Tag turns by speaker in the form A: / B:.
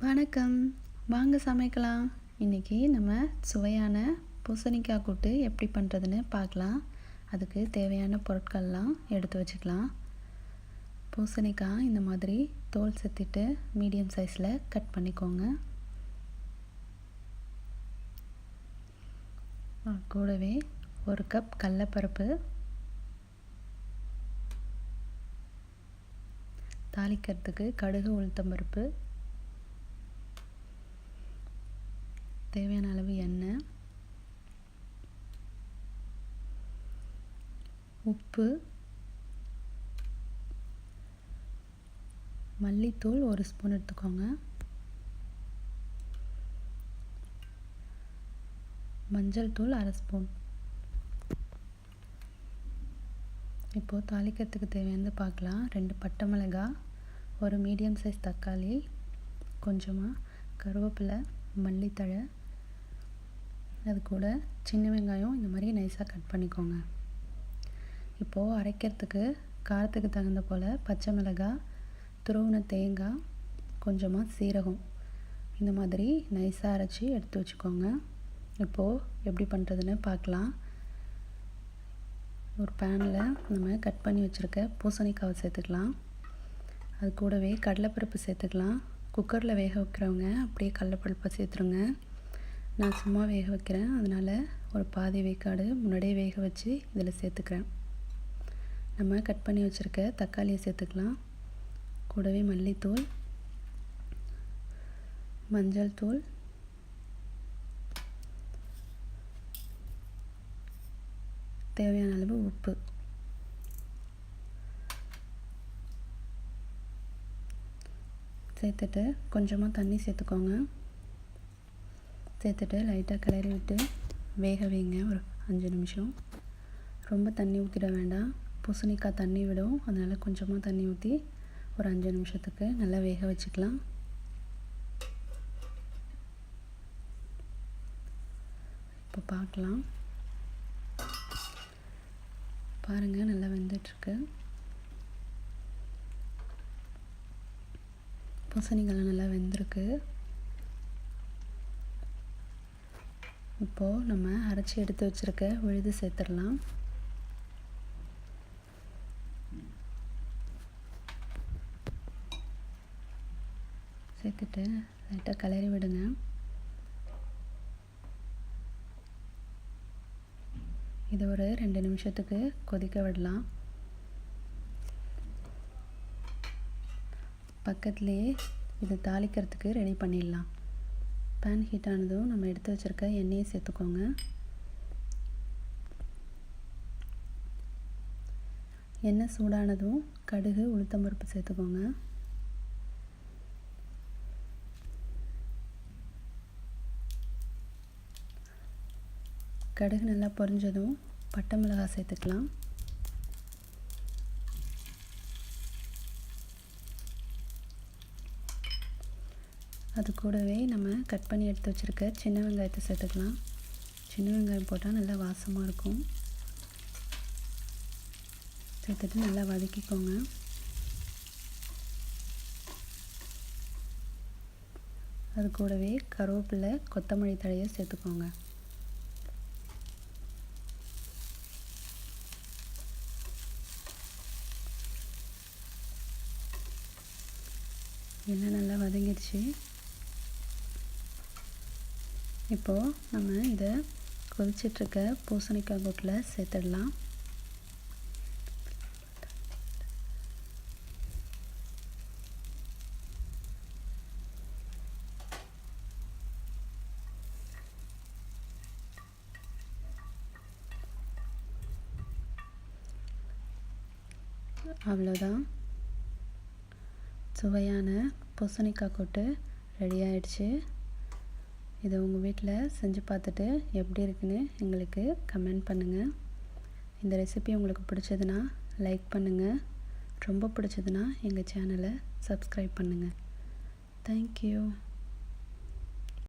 A: வணக்கம். வாங்க சமைக்கலாம். இன்றைக்கி நம்ம சுவையான பூசணிக்காய் கூட்டு எப்படி பண்ணுறதுன்னு பார்க்கலாம். அதுக்கு தேவையான பொருட்கள்லாம் எடுத்து வச்சுக்கலாம். பூசணிக்காய் இந்த மாதிரி தோல் செத்திட்டு மீடியம் சைஸில் கட் பண்ணிக்கோங்க. கூடவே 1 கப் கடலைப்பருப்பு, தாளிக்கிறதுக்கு கடுகு, உளுத்தம்பருப்பு, தேவையான அளவு எண்ணெய், உப்பு, மல்லித்தூள் 1 ஸ்பூன் எடுத்துக்கோங்க, மஞ்சள் தூள் 1/2 ஸ்பூன். இப்போது தாளிக்கிறதுக்கு தேவையானது பார்க்கலாம். 2 பட்டை மிளகாய், 1 மீடியம் சைஸ் தக்காளி, கொஞ்சமாக கருவேப்பிலை, மல்லித்தழை, அது கூட சின்ன வெங்காயம் இந்த மாதிரி நைஸாக கட் பண்ணிக்கோங்க. இப்போது அரைக்கிறதுக்கு காரத்துக்கு தகுந்த போல் பச்சை மிளகாய், துருவின தேங்காய், கொஞ்சமாக சீரகம் இந்த மாதிரி நைஸாக அரைச்சி எடுத்து வச்சுக்கோங்க. இப்போது எப்படி பண்ணுறதுன்னு பார்க்கலாம். ஒரு பேனில் நம்ம கட் பண்ணி வச்சுருக்க பூசணிக்காவை சேர்த்துக்கலாம். அது கூடவே கடலைப்பருப்பு சேர்த்துக்கலாம். குக்கரில் வேக வைக்கிறவங்க அப்படியே கடலைப்பருப்பை சேர்த்துருங்க. நான் சும்மா வேக வைக்கிறேன், அதனால் ஒரு பாதி வேக்காடு முன்னாடியே வேக வச்சு இதில் சேர்த்துக்கிறேன். நம்ம கட் பண்ணி வச்சுருக்க தக்காளியை சேர்த்துக்கலாம். கூடவே மல்லித்தூள், மஞ்சள் தூள், தேவையான அளவு உப்பு, சேர்த்துட்டு கொஞ்சமாக தண்ணி சேர்த்துக்கோங்க. சேர்த்துட்டு லைட்டாக கிளறி விட்டு வேக வைங்க ஒரு 5 நிமிஷம். ரொம்ப தண்ணி ஊற்றிட வேண்டாம், பூசணிக்காய் தண்ணி விடும். அதனால் கொஞ்சமாக தண்ணி ஊற்றி ஒரு 5 நிமிஷத்துக்கு நல்லா வேக வச்சுக்கலாம். இப்போ பார்க்கலாம். பாருங்கள், நல்லா வெந்துட்டுருக்கு. பூசணிக்காய் நல்லா வெந்திருக்கு. இப்போது நம்ம அரைச்சி எடுத்து வச்சுருக்க விழுது சேர்த்துடலாம். சேர்த்துட்டு லைட்டாக கிளறி விடுங்க. இதை ஒரு 2 நிமிஷத்துக்கு கொதிக்க விடலாம். பக்கத்துலேயே இது தாளிக்கிறதுக்கு ரெடி பண்ணிடலாம். பேன் ஹீட் ஆனதும் நம்ம எடுத்து வச்சுருக்க எண்ணெயை சேர்த்துக்கோங்க. எண்ணெய் சூடானதும் கடுகு, உளுத்தம்பருப்பு சேர்த்துக்கோங்க. கடுகு நல்லா பொரிஞ்சதும் பட்டை மிளகாய் சேர்த்துக்கலாம். அது கூடவே நம்ம கட் பண்ணி எடுத்து வச்சுருக்க சின்ன வெங்காயத்தை சேர்த்துக்கலாம். சின்ன வெங்காயம் போட்டால் நல்லா வாசமாக இருக்கும். சேர்த்துட்டு நல்லா வதக்கிக்கோங்க. அது கூடவே கருவேப்பிலை, கொத்தமல்லி தழையை சேர்த்துக்கோங்க. எண்ணெய் நல்லா வதங்கிடுச்சு. இப்போது நம்ம இதை கொதிச்சிட்ருக்க பூசணிக்காய் கூட்டில் சேர்த்துடலாம். அவ்வளோதான், சுவையான பூசணிக்காய் கூட்டு ரெடி ஆகிடுச்சு. இதை உங்கள் வீட்டில் செஞ்சு பார்த்துட்டு எப்படி இருக்குன்னு எங்களுக்கு கமெண்ட் பண்ணுங்கள். இந்த ரெசிபி உங்களுக்கு பிடிச்சதுன்னா லைக் பண்ணுங்கள். ரொம்ப பிடிச்சதுன்னா எங்கள் சேனலை சப்ஸ்கிரைப் பண்ணுங்கள். தேங்க்யூ.